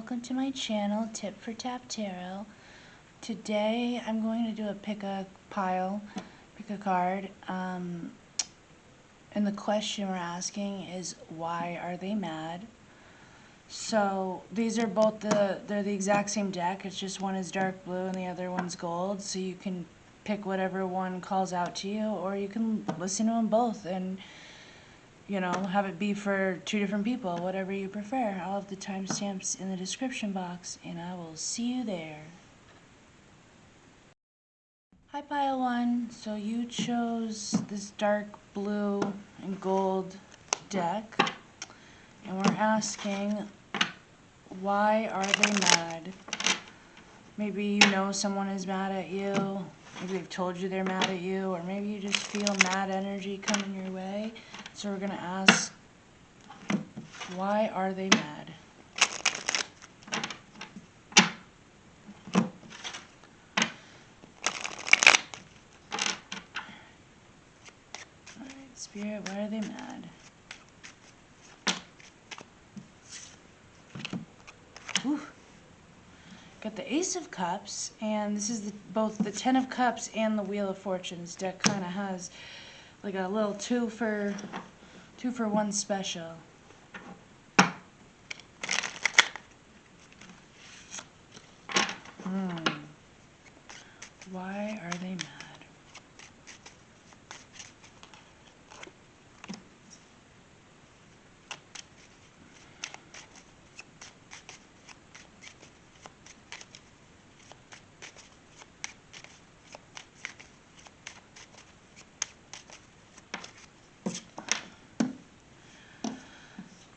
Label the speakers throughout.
Speaker 1: welcome to my channel, Tip for Tap Tarot. Today I'm going to do a pick a card, and the question we're asking is, why are they mad? So these are both they're the exact same deck, it's just one is dark blue and the other one's gold, so you can pick whatever one calls out to you, or you can listen to them both and have it be for two different people, whatever you prefer. I'll have the timestamps in the description box, and I will see you there. Hi, Pile 1. So you chose this dark blue and gold deck, and we're asking, why are they mad? Maybe you know someone is mad at you, maybe they've told you they're mad at you, or maybe you just feel mad energy coming your way. So we're going to ask, why are they mad? Alright, Spirit, why are they mad? Whew. Got the Ace of Cups, and this is both the Ten of Cups and the Wheel of Fortune. This deck kind of has like a little two for one special. Why are they mad?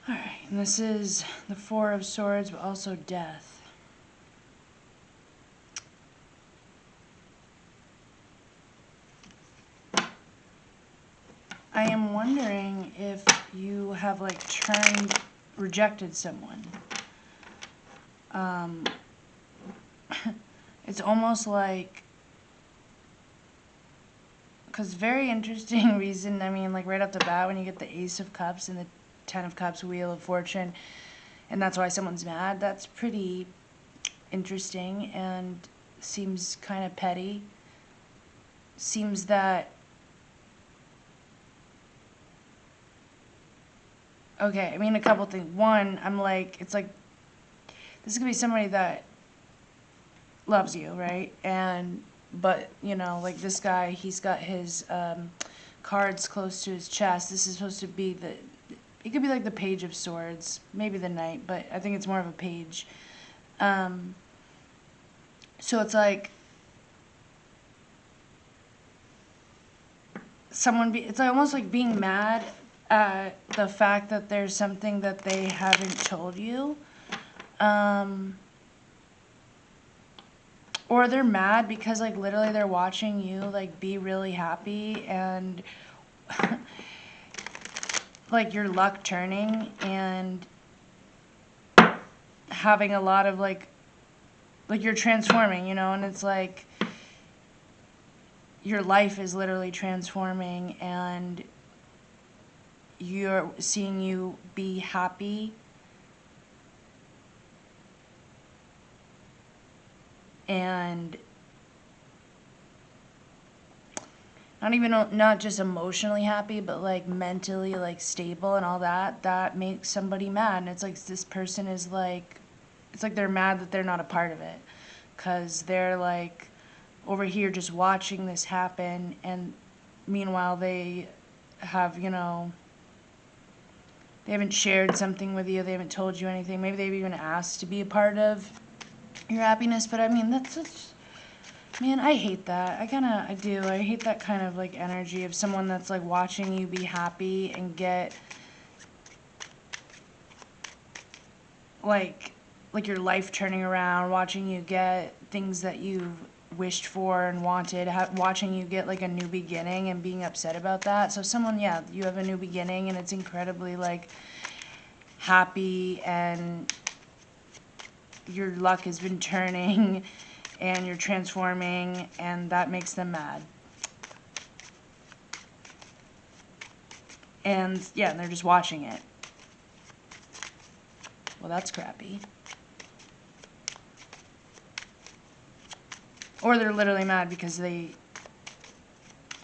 Speaker 1: Alright, and this is the Four of Swords, but also death. I am wondering if you have rejected someone. It's almost like, because very interesting reason, I mean, like right off the bat when you get the Ace of Cups and the Ten of Cups, Wheel of Fortune, and that's why someone's mad, that's pretty interesting and seems kind of petty. Seems that, okay, I mean a couple things. One, I'm like, it's like, this is going to be somebody that loves you, right? But, like this guy, he's got his cards close to his chest. This is supposed to be it could be like the Page of Swords, maybe the Knight, but I think it's more of a page. So it's like, it's almost like being mad at the fact that there's something that they haven't told you. Or they're mad because like literally they're watching you like be really happy and like your luck turning and having a lot of like you're transforming, and it's like your life is literally transforming and you're seeing you be happy and not just emotionally happy, but like mentally like stable and all that makes somebody mad. And it's like this person is like, it's like they're mad that they're not a part of it, because they're like over here just watching this happen, and meanwhile they have, they haven't shared something with you, they haven't told you anything, maybe they've even asked to be a part of your happiness. But I mean, man, I hate that. I do. I hate that kind of like energy of someone that's like watching you be happy and get like your life turning around, watching you get things that you've wished for and wanted, watching you get like a new beginning and being upset about that. So someone, yeah, you have a new beginning and it's incredibly like happy and your luck has been turning and you're transforming, and that makes them mad. And yeah, they're just watching it. Well, that's crappy. Or they're literally mad because they're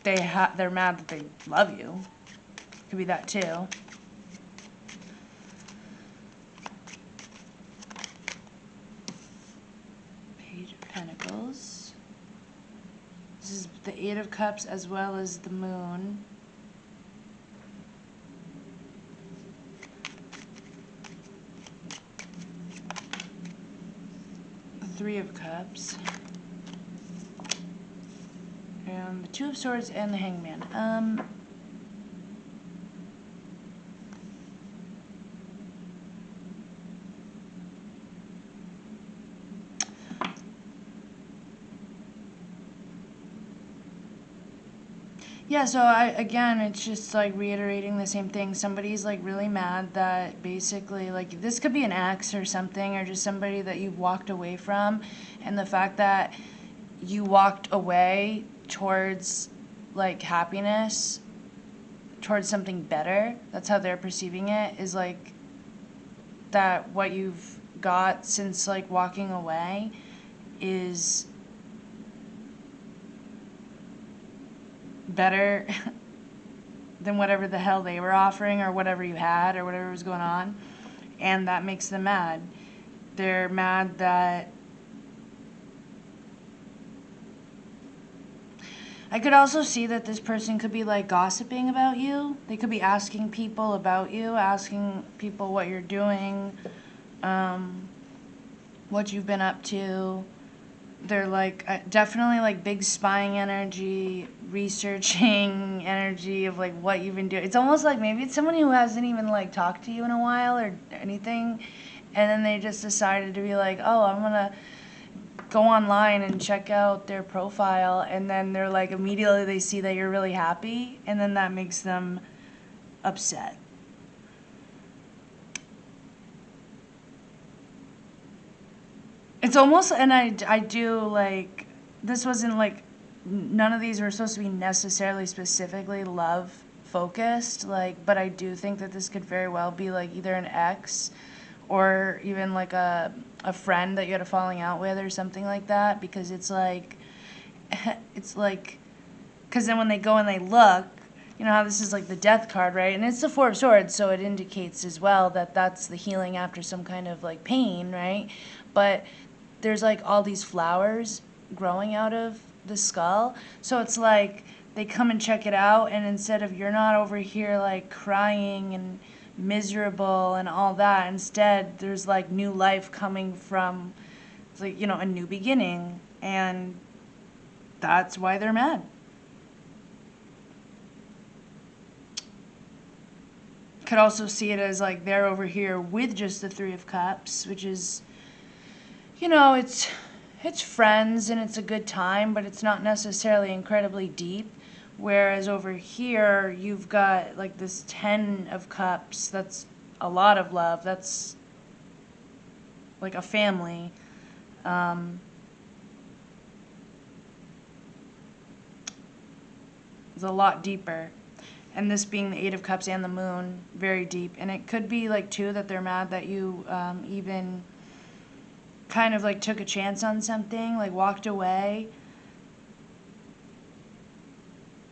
Speaker 1: mad that they love you. Could be that too. Page of Pentacles. This is the Eight of Cups as well as the Moon. Three of Cups. And the Two of Swords and the Hangman. Yeah, so again, it's just like reiterating the same thing. Somebody's like really mad that basically, like, this could be an ex or something, or just somebody that you've walked away from, and the fact that you walked away towards like happiness, towards something better, that's how they're perceiving it, is like that what you've got since like walking away is better than whatever the hell they were offering, or whatever you had, or whatever was going on, and that makes them mad. They're mad that I could also see that this person could be like gossiping about you. They could be asking people about you, asking people what you're doing, what you've been up to. They're like definitely like big spying energy, researching energy of like what you've been doing. It's almost like maybe it's someone who hasn't even like talked to you in a while or anything, and then they just decided to be like, oh, I'm gonna go online and check out their profile, and then they're like, immediately they see that you're really happy, and then that makes them upset. It's almost, and I do like, this wasn't like, none of these were supposed to be necessarily specifically love focused, like, but I do think that this could very well be like either an ex or even like a friend that you had a falling out with or something like that, because it's like, because then when they go and they look, you know how this is like the Death card, right? And it's the Four of Swords, so it indicates as well that that's the healing after some kind of like pain, right? But there's like all these flowers growing out of the skull, so it's like they come and check it out, and instead of, you're not over here like crying and miserable and all that, instead there's like new life coming from, like, you know, a new beginning, and that's why they're mad. Could also see it as like they're over here with just the Three of Cups, which is, you know, it's friends and it's a good time, but it's not necessarily incredibly deep. Whereas over here, you've got like this 10 of Cups. That's a lot of love. That's like a family. It's a lot deeper. And this being the Eight of Cups and the Moon, very deep. And it could be like too that they're mad that you even kind of like took a chance on something, like walked away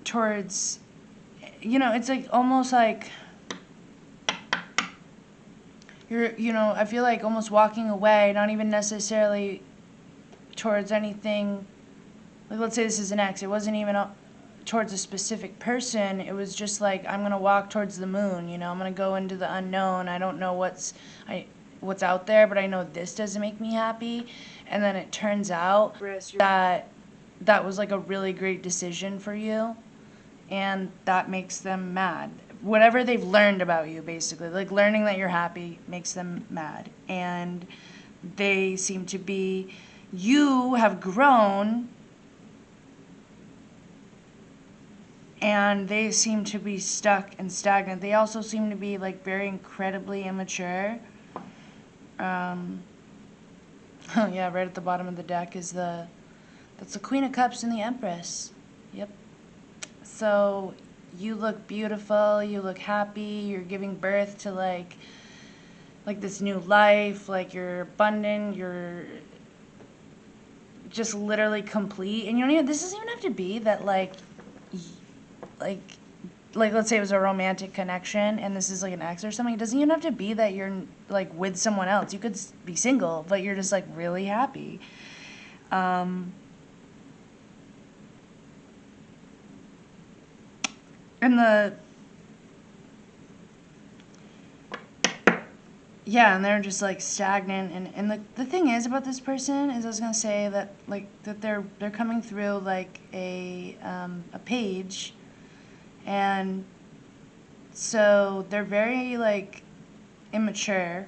Speaker 1: towards, you know, it's like almost like you're, you know, I feel like almost walking away, not even necessarily towards anything, like let's say this is an ex, it wasn't even towards a specific person, it was just like, I'm going to walk towards the moon, you know, I'm going to go into the unknown, I don't know what's out there, but I know this doesn't make me happy. And then it turns out that that was like a really great decision for you, and that makes them mad. Whatever they've learned about you, basically, like learning that you're happy makes them mad. And they seem to be, you have grown, and they seem to be stuck and stagnant. They also seem to be like very incredibly immature. Oh yeah, right at the bottom of the deck is that's the Queen of Cups and the Empress. Yep. So you look beautiful, you look happy, you're giving birth to like this new life, like you're abundant, you're just literally complete. And you don't even, this doesn't even have to be that, like, like, let's say it was a romantic connection and this is like an ex or something. It doesn't even have to be that you're like with someone else. You could be single, but you're just like really happy. And and they're just like stagnant. And the thing is about this person is I was gonna say that like that they're coming through like a page, and so they're very like immature,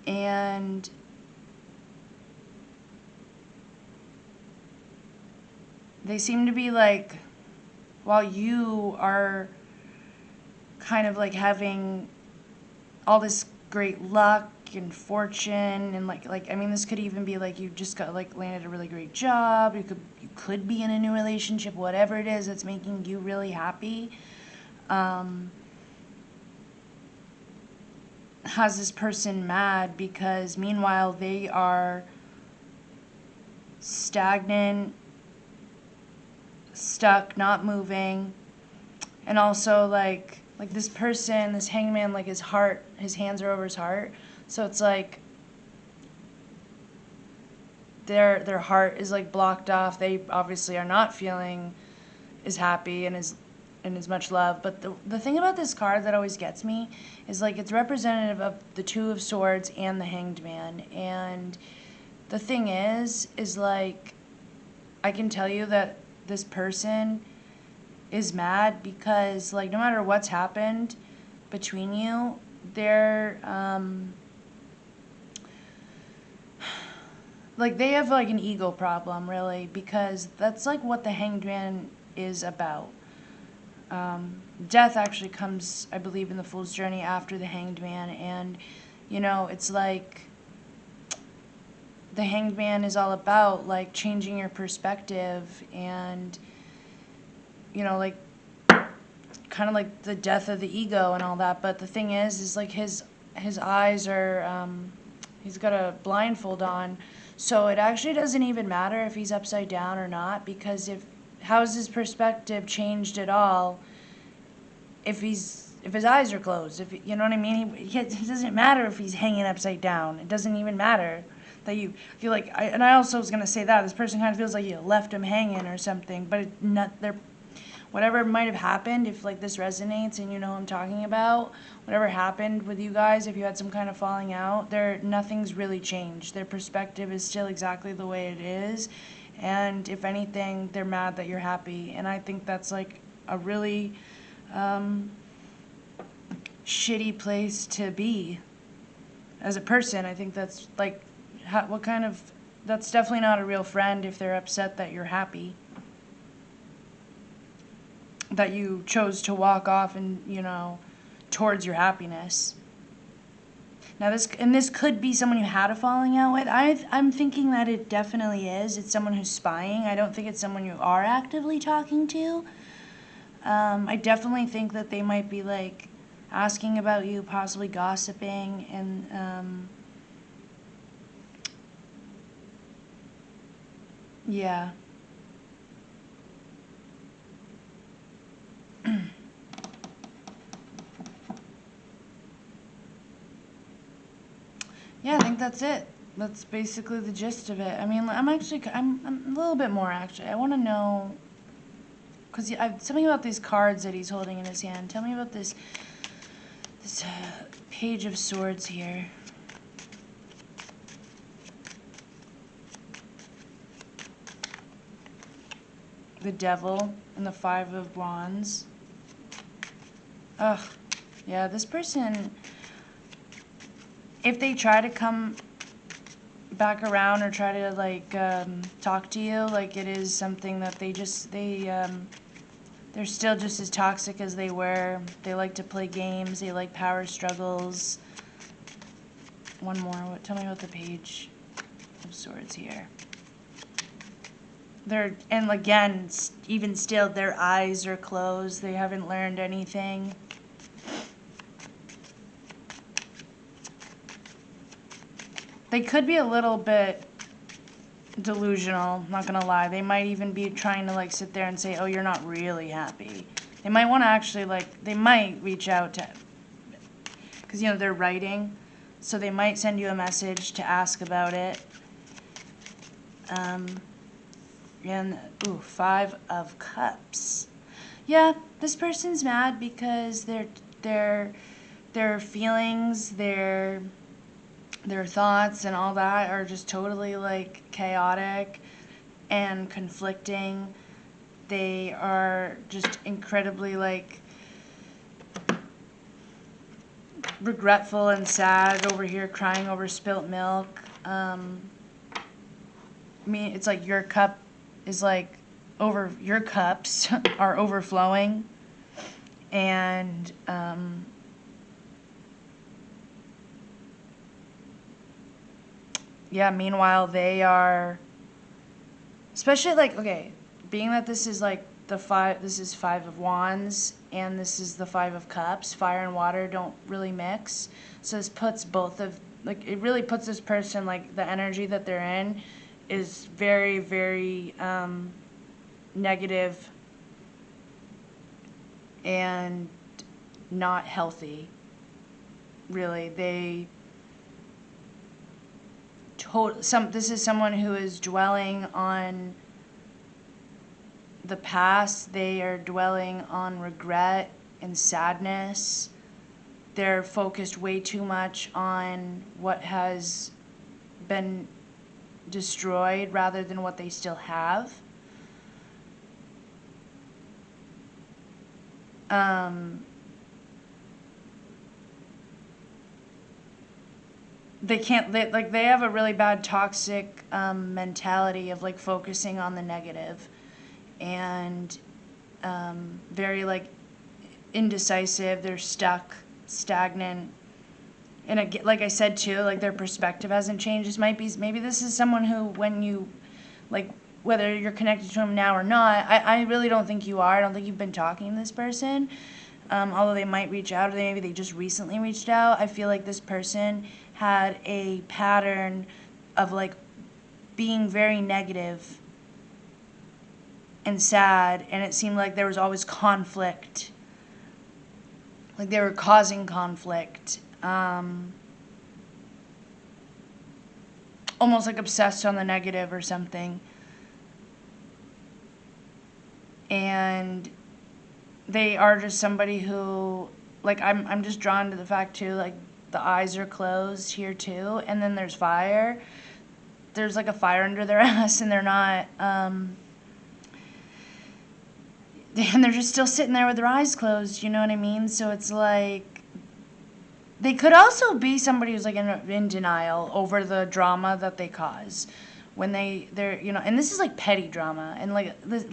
Speaker 1: and they seem to be like, while you are kind of like having all this great luck and fortune, and like I mean, this could even be like you just got like landed a really great job, you could be in a new relationship, whatever it is that's making you really happy, has this person mad because meanwhile they are stagnant, stuck, not moving. And also like this person, this hangman, like his hands are over his heart, so it's like their heart is like blocked off. They obviously are not feeling as happy and as much love. But the thing about this card that always gets me is like it's representative of the Two of Swords and the Hanged Man. And the thing is like I can tell you that this person is mad because like no matter what's happened between you, they're like they have like an ego problem, really, because that's like what the Hanged Man is about. Death actually comes, I believe, in the Fool's Journey after the Hanged Man, and you know, it's like the Hanged Man is all about like changing your perspective, and you know, like kind of like the death of the ego and all that. But the thing is like his eyes are he's got a blindfold on, so it actually doesn't even matter if he's upside down or not, because how's his perspective changed at all if his eyes are closed? If you know what I mean, it doesn't matter if he's hanging upside down. It doesn't even matter that you feel like and I also was gonna say that this person kind of feels like you left him hanging or something, but they're whatever might have happened, if like this resonates and you know what I'm talking about, whatever happened with you guys, if you had some kind of falling out, nothing's really changed. Their perspective is still exactly the way it is, and if anything, they're mad that you're happy. And I think that's like a really shitty place to be as a person. I think that's like that's definitely not a real friend if they're upset that you're happy, that you chose to walk off and, you know, towards your happiness. Now this could be someone you had a falling out with. I'm thinking that it definitely is. It's someone who's spying. I don't think it's someone you are actively talking to. I definitely think that they might be like asking about you, possibly gossiping, and yeah. Yeah, I think that's it. That's basically the gist of it. I mean, I'm a little bit more actually. I want to know, because something about these cards that he's holding in his hand. Tell me about this Page of Swords here. The Devil and the Five of Wands. Ugh. Yeah, this person, if they try to come back around or try to like talk to you, like it is something that they're still just as toxic as they were. They like to play games. They like power struggles. One more. Tell me about the Page of Swords here. And again, even still, their eyes are closed. They haven't learned anything. They could be a little bit delusional, not gonna lie. They might even be trying to like sit there and say, oh, you're not really happy. They might want to actually like, they might reach out to, because you know they're writing, so they might send you a message to ask about it. And ooh, 5 of Cups. Yeah, this person's mad because their feelings, their thoughts and all that are just totally like chaotic and conflicting. They are just incredibly like regretful and sad over here, crying over spilt milk. It's like your cup is like over, your cups are overflowing, and yeah, meanwhile they are, especially like, okay, being that this is like this is 5 of Wands and this is the 5 of Cups, fire and water don't really mix, so this puts both of, like, it really puts this person, like, the energy that they're in is very, very negative and not healthy, really. This is someone who is dwelling on the past. They are dwelling on regret and sadness. They're focused way too much on what has been destroyed rather than what they still have. They have a really bad toxic mentality of like focusing on the negative, and very like indecisive. They're stuck, stagnant, and like I said too, like their perspective hasn't changed. Maybe this is someone who, when you, like, whether you're connected to him now or not, I really don't think you are. I don't think you've been talking to this person. Although they might reach out, or maybe they just recently reached out. I feel like this person had a pattern of like being very negative and sad, and it seemed like there was always conflict. Like they were causing conflict. Almost like obsessed on the negative or something. And they are just somebody who, like, I'm just drawn to the fact too, like the eyes are closed here too, and then there's fire. There's like a fire under their ass, and they're not, and they're just still sitting there with their eyes closed, you know what I mean? So it's like, they could also be somebody who's like in denial over the drama that they cause when they're, you know, and this is like petty drama, and like this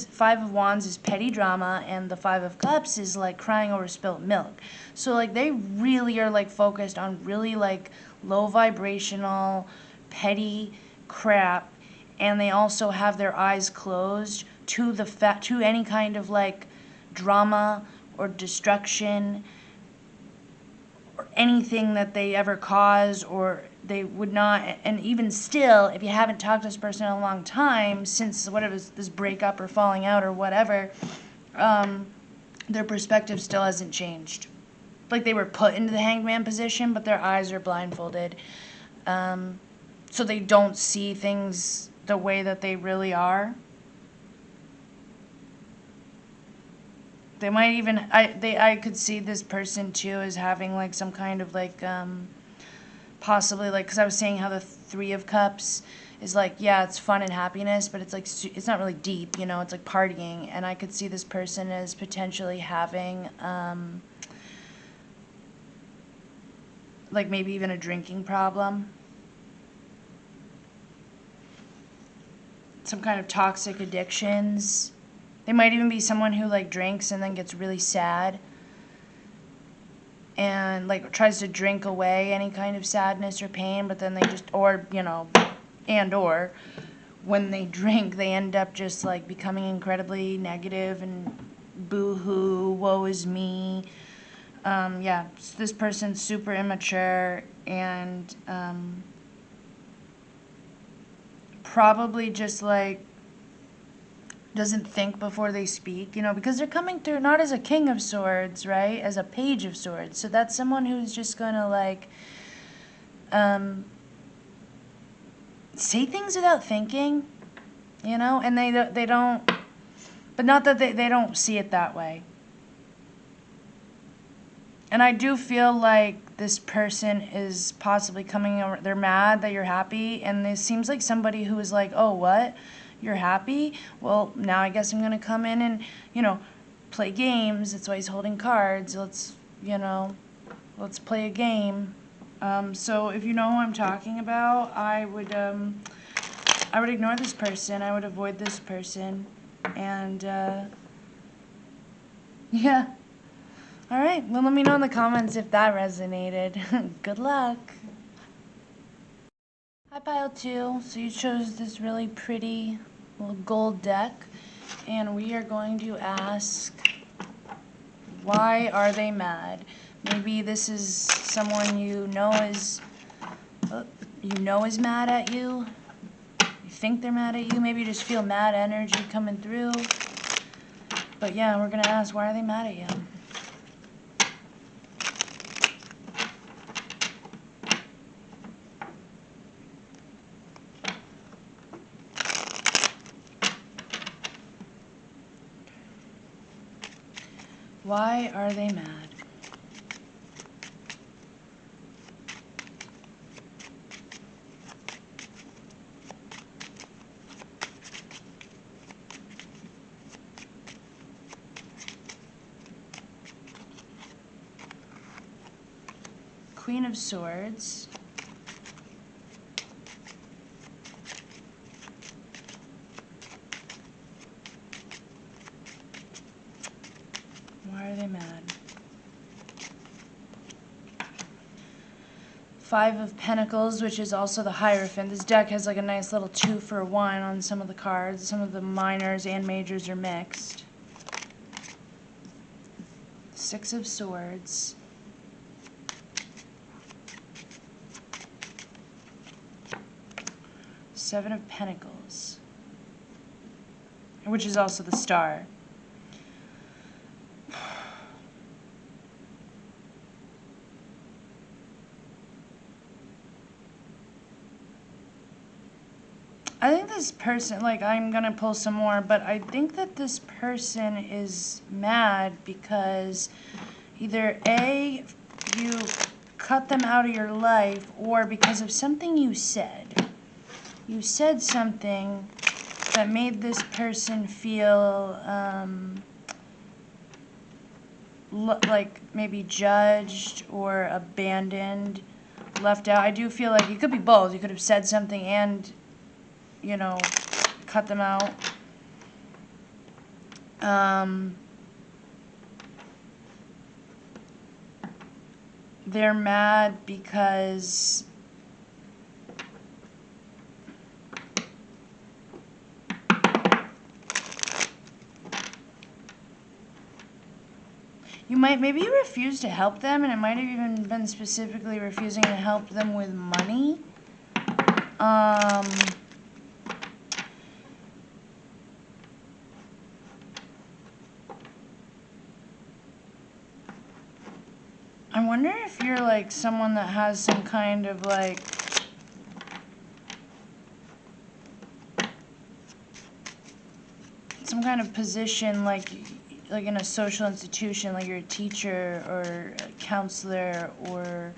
Speaker 1: 5 of Wands is petty drama, and the 5 of Cups is like crying over spilt milk. So like they really are like focused on really like low vibrational petty crap, and they also have their eyes closed to to any kind of like drama or destruction or anything that they ever cause, or they would not. And even still, if you haven't talked to this person in a long time, since whatever, this breakup or falling out or whatever, their perspective still hasn't changed. Like they were put into the hangman position, but their eyes are blindfolded, so they don't see things the way that they really are. They might even, I could see this person too as having like some kind of like, possibly like, because I was saying how the 3 of Cups is like, yeah, it's fun and happiness, but it's like, it's not really deep, you know, it's like partying. And I could see this person as potentially having, like maybe even a drinking problem. Some kind of toxic addictions. They might even be someone who like drinks and then gets really sad and like tries to drink away any kind of sadness or pain, but then they just, or, you know, or when they drink, they end up just like becoming incredibly negative and boo-hoo, woe is me. Yeah, this person's super immature and probably just like doesn't think before they speak, you know, because they're coming through not as a king of swords, right? As a page of swords. So that's someone who's just gonna like say things without thinking, you know, and they don't, but not that they don't see it that way. And I do feel like this person is possibly coming over, they're mad that you're happy, and it seems like somebody who is like, oh, what? You're happy? Well, now I guess I'm going to come in and, you know, play games. That's why he's holding cards. Let's, you know, let's play a game. So if you know who I'm talking about, I would ignore this person. I would avoid this person. And, yeah. All right, well, let me know in the comments if that resonated. Good luck. Hi, Pile 2. So you chose this really pretty little gold deck, and we are going to ask, why are they mad? Maybe this is someone you know is mad at you. You think they're mad at you. Maybe you just feel mad energy coming through. But yeah, we're going to ask, why are they mad at you? Why are they mad? Queen of Swords. Why are they mad? Five of Pentacles, which is also the Hierophant. This deck has like a nice little 2-for-1 on some of the cards. Some of the minors and majors are mixed. Six of Swords. Seven of Pentacles, which is also the Star. I think this person, like, I'm gonna pull some more, but I think that this person is mad because either A, you cut them out of your life, or because of something you said. You said something that made this person feel like maybe judged or abandoned, left out. I do feel like it could be both. You could have said something and, you know, cut them out. They're mad because maybe you refused to help them, and it might have even been specifically refusing to help them with money. I wonder if you're like someone that has some kind of like position, like in a social institution, like you're a teacher or a counselor or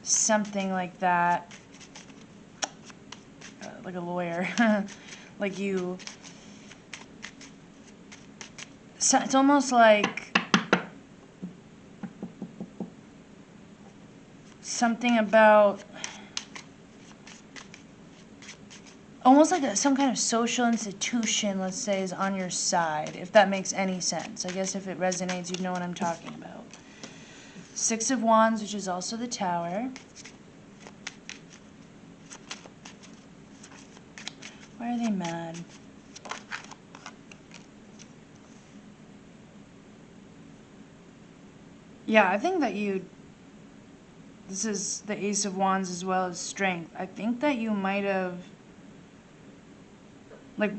Speaker 1: something like that, like a lawyer, like you. So it's almost like something about, almost like some kind of social institution, let's say, is on your side, if that makes any sense. I guess if it resonates, you know what I'm talking about. Six of Wands, which is also the Tower. Why are they mad? Yeah, I think that you this is the Ace of Wands as well as strength. I think that you might have, like,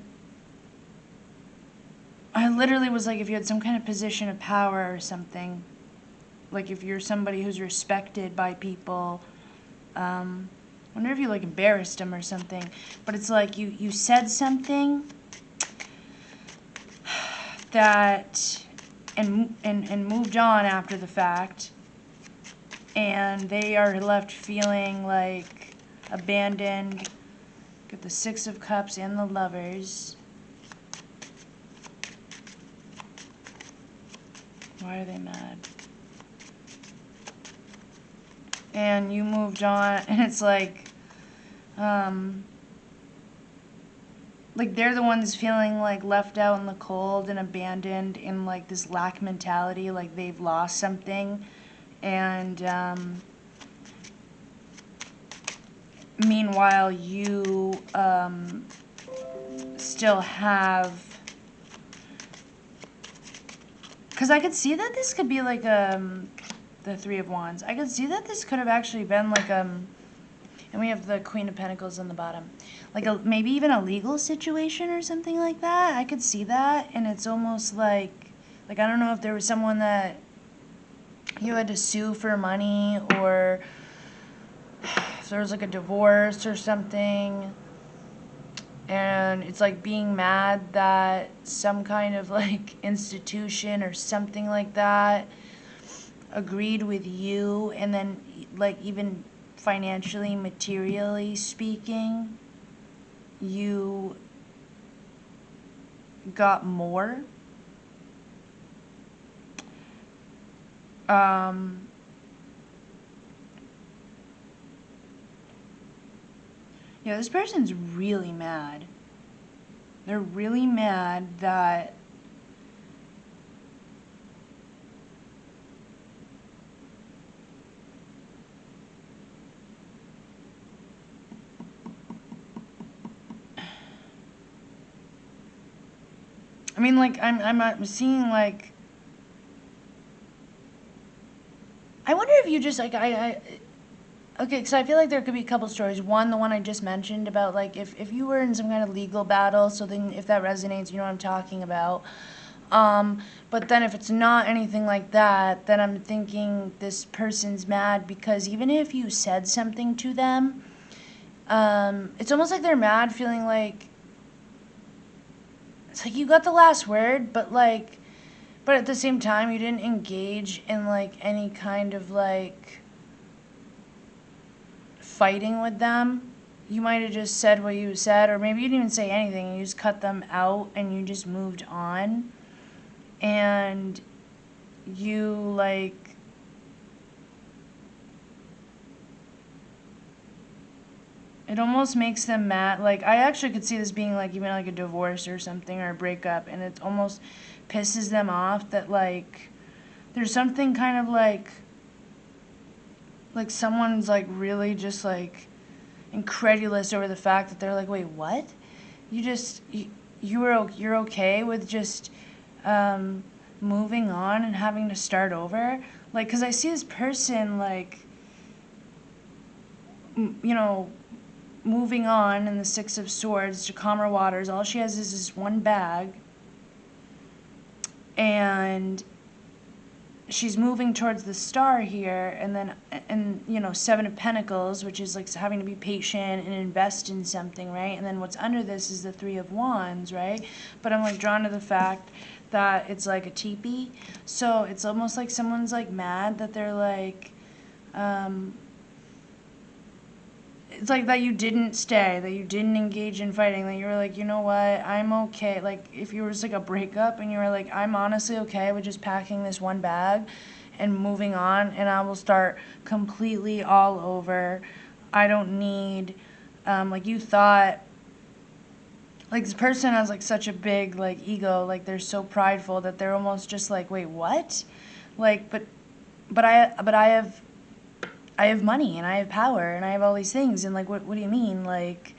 Speaker 1: I literally was like, if you had some kind of position of power or something, like if you're somebody who's respected by people, I wonder if you like embarrassed them or something, but it's like you said something that, and moved on after the fact, and they are left feeling like abandoned. Got the Six of Cups and the Lovers. Why are they mad? And you moved on, and it's like they're the ones feeling like left out in the cold and abandoned in like this lack mentality, like they've lost something. And meanwhile, you still have, because I could see that this could be like the Three of Wands. I could see that this could have actually been like and we have the Queen of Pentacles on the bottom, like maybe even a legal situation or something like that. I could see that, and it's almost like I don't know if there was someone that you had to sue for money, or if there was like a divorce or something, and it's like being mad that some kind of like institution or something like that agreed with you, and then like even financially, materially speaking, you got more. Yeah, this person's really mad. They're really mad that I mean, like, I'm seeing, like, I wonder if you just, like, okay, because I feel like there could be a couple stories. One, the one I just mentioned about, like, if you were in some kind of legal battle, so then if that resonates, you know what I'm talking about. But then if it's not anything like that, then I'm thinking this person's mad because even if you said something to them, it's almost like they're mad, feeling like, it's like you got the last word, but like, but at the same time, you didn't engage in like any kind of like fighting with them. You might have just said what you said, or maybe you didn't even say anything. You just cut them out and you just moved on. And you like, it almost makes them mad. Like, I actually could see this being like even like a divorce or something, or a breakup, and it almost pisses them off that like there's something kind of like someone's like really just like incredulous over the fact that they're like, wait, what? You're okay with just moving on and having to start over? Like, because I see this person like, you know, moving on in the Six of Swords to calmer waters. All she has is this one bag, and she's moving towards the Star here, and then, and you know, Seven of Pentacles, which is like having to be patient and invest in something, right? And then what's under this is the Three of Wands, right? But I'm like drawn to the fact that it's like a teepee, so it's almost like someone's like mad that they're like, it's like that you didn't stay, that you didn't engage in fighting, that you were like, you know what, I'm okay. Like, if you were just like a breakup and you were like, I'm honestly okay with just packing this one bag and moving on, and I will start completely all over. I don't need, like, you thought, like, this person has like such a big like ego, like they're so prideful that they're almost just like, wait, what? Like, but I have money and I have power and I have all these things, and like, what do you mean? Like,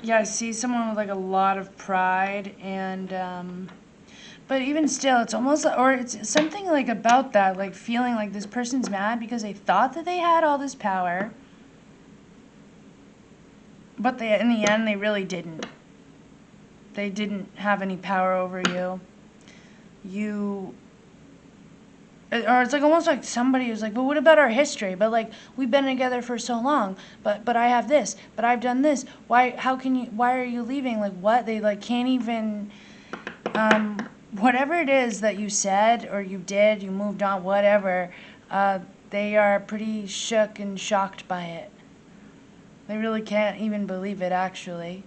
Speaker 1: Yeah, I see someone with like a lot of pride, and but even still, it's almost or it's something like about that, like feeling like this person's mad because they thought that they had all this power, but they in the end they really didn't. They didn't have any power over you. You or it's like almost like somebody who's like, but what about our history? But like we've been together for so long. But I have this. But I've done this. Why? How can you? Why are you leaving? Like what? They like can't even. Whatever it is that you said or you did, you moved on. Whatever. They are pretty shook and shocked by it. They really can't even believe it. Actually.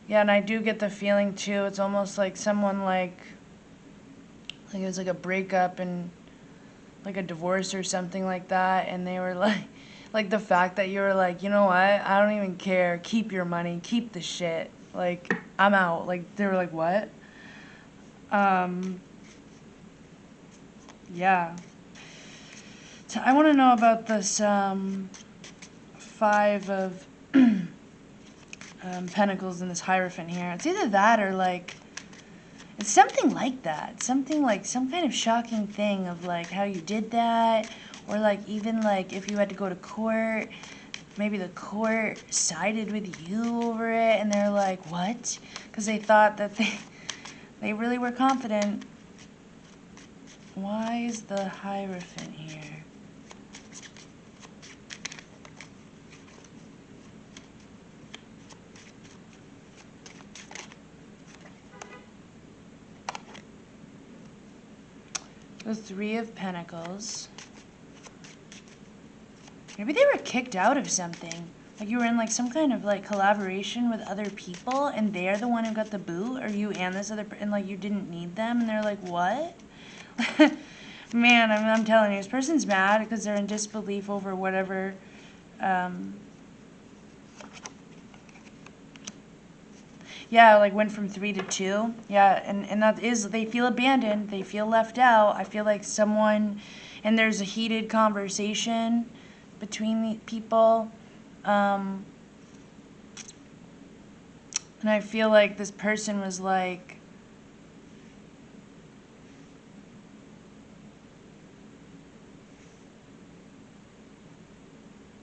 Speaker 1: Yeah, and I do get the feeling too. It's almost like someone like it was like a breakup and like a divorce or something like that, and they were like the fact that you were like, you know what? I don't even care. Keep your money. Keep the shit. Like I'm out. Like they were like, what? Yeah. So I want to know about this five of pentacles in this Hierophant here. It's either that or like it's something like that. Something like some kind of shocking thing of like how you did that, or like even like if you had to go to court, maybe the court sided with you over it, and they're like, what? Because they thought that they really were confident. Why is the Hierophant here? The Three of Pentacles. Maybe they were kicked out of something. Like you were in like some kind of like collaboration with other people, and they're the one who got the boot, or you and this other, and like you didn't need them, and they're like, what? Man, I'm telling you, this person's mad because they're in disbelief over whatever. Yeah, like went from 3 to 2. Yeah, and that is, they feel abandoned. They feel left out. I feel like someone, and there's a heated conversation between the people. And I feel like this person was like,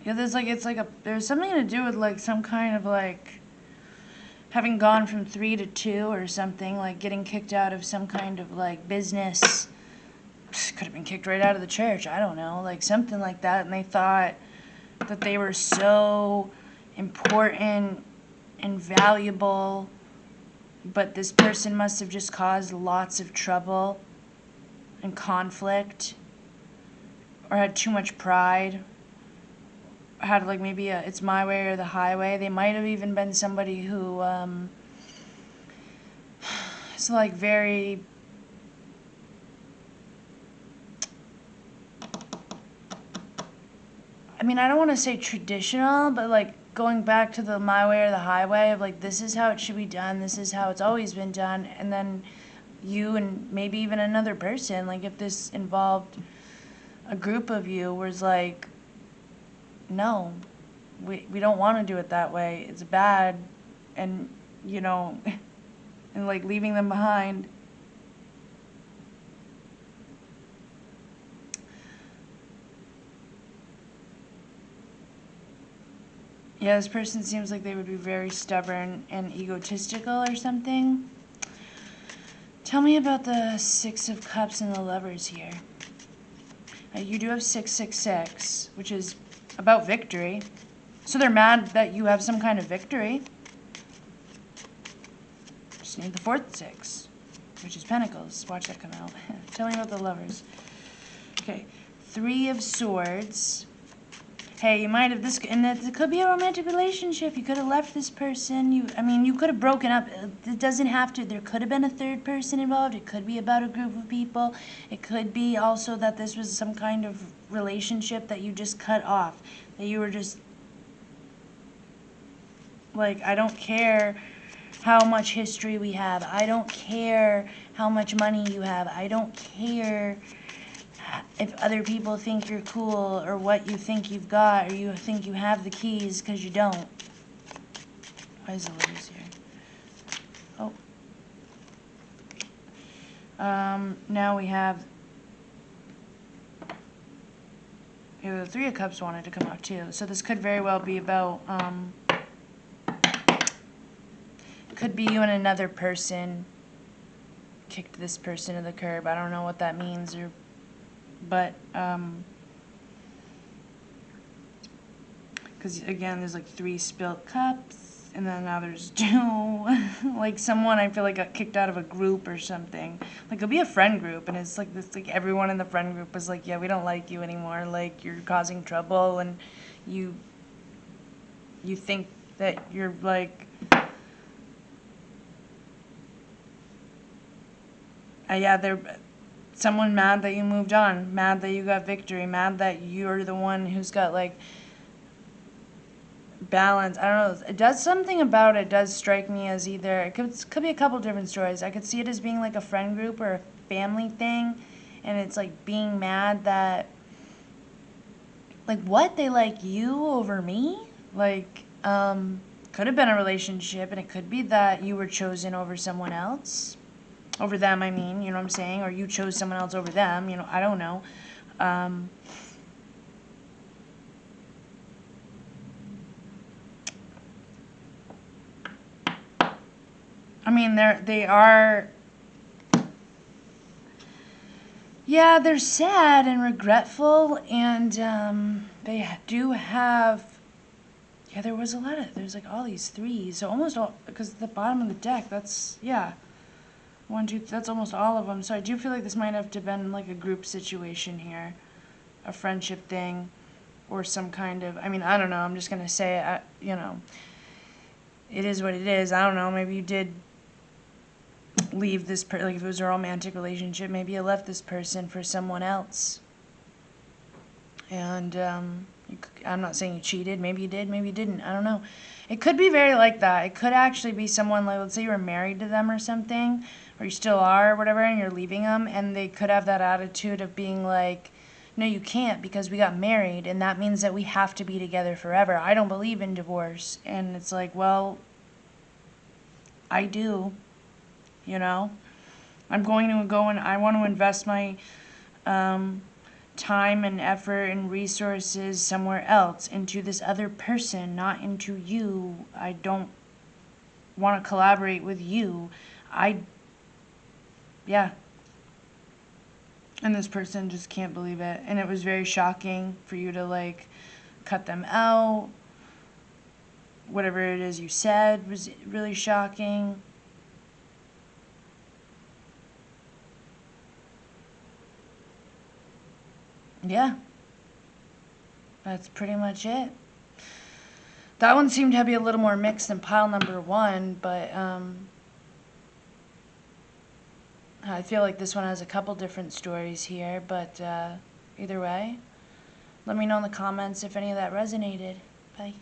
Speaker 1: yeah, there's like, it's like there's something to do with like some kind of like, having gone from 3 to 2 or something, like getting kicked out of some kind of like business. Could have been kicked right out of the church. I don't know, like something like that. And they thought that they were so important and valuable, but this person must have just caused lots of trouble and conflict, or had too much pride, had like maybe it's my way or the highway. They might have even been somebody who is like very I mean, I don't want to say traditional, but like going back to the my way or the highway of like this is how it should be done, this is how it's always been done, and then you and maybe even another person, like if this involved a group of you, was like, no, we don't want to do it that way. It's bad, and you know, and like leaving them behind. Yeah, this person seems like they would be very stubborn and egotistical or something. Tell me about the Six of Cups and the Lovers here. You do have 666, which is about victory. So they're mad that you have some kind of victory. Just need the fourth six, which is Pentacles. Watch that come out. Tell me about the Lovers. Okay, Three of Swords. Hey, you might have this, and it could be a romantic relationship. You could have left this person. You could have broken up. It doesn't have to. There could have been a third person involved. It could be about a group of people. It could be also that this was some kind of relationship that you just cut off. That you were just like, I don't care how much history we have. I don't care how much money you have. I don't care if other people think you're cool or what you think you've got or you think you have the keys because you don't. Why is the ladies here? Oh. Now we have, the Three of Cups wanted to come out too. So this could very well be about, could be you and another person kicked this person to the curb. I don't know what that means, but because again, there's like 3 spilt cups, and then now there's 2. Like someone I feel like got kicked out of a group or something. Like it'll be a friend group, and it's like this, like everyone in the friend group is like, yeah, we don't like you anymore. Like you're causing trouble, and you think that you're like. Yeah, they're someone mad that you moved on, mad that you got victory, mad that you're the one who's got like balance. I don't know. It does something about it. Does strike me as either it could be a couple different stories. I could see it as being like a friend group or a family thing, and it's like being mad that like what they like you over me. Like could have been a relationship, and it could be that you were chosen over someone else. Over them, I mean, you know what I'm saying? Or you chose someone else over them, you know, I don't know. I mean, they are, yeah, they're sad and regretful, and they do have, yeah, there's like all these 3s, so almost all, because the bottom of the deck, that's, yeah. 1, 2, that's almost all of them. So I do feel like this might have to been like a group situation here, a friendship thing, or some kind of. I mean, I don't know. I'm just gonna say it. You know, it is what it is. I don't know. Maybe you did leave this like if it was a romantic relationship. Maybe you left this person for someone else. And I'm not saying you cheated. Maybe you did. Maybe you didn't. I don't know. It could be very like that. It could actually be someone like, let's say you were married to them or something, or you still are or whatever, and you're leaving them, and they could have that attitude of being like, no, you can't because we got married, and that means that we have to be together forever. I don't believe in divorce. And it's like, well, I do, you know. I'm going to go and I want to invest my time and effort and resources somewhere else into this other person, not into you. I don't want to collaborate with you. Yeah. And this person just can't believe it. And it was very shocking for you to like cut them out. Whatever it is you said was really shocking. Yeah. That's pretty much it. That one seemed to be a little more mixed than pile number 1, but I feel like this one has a couple different stories here, but either way, let me know in the comments if any of that resonated. Bye.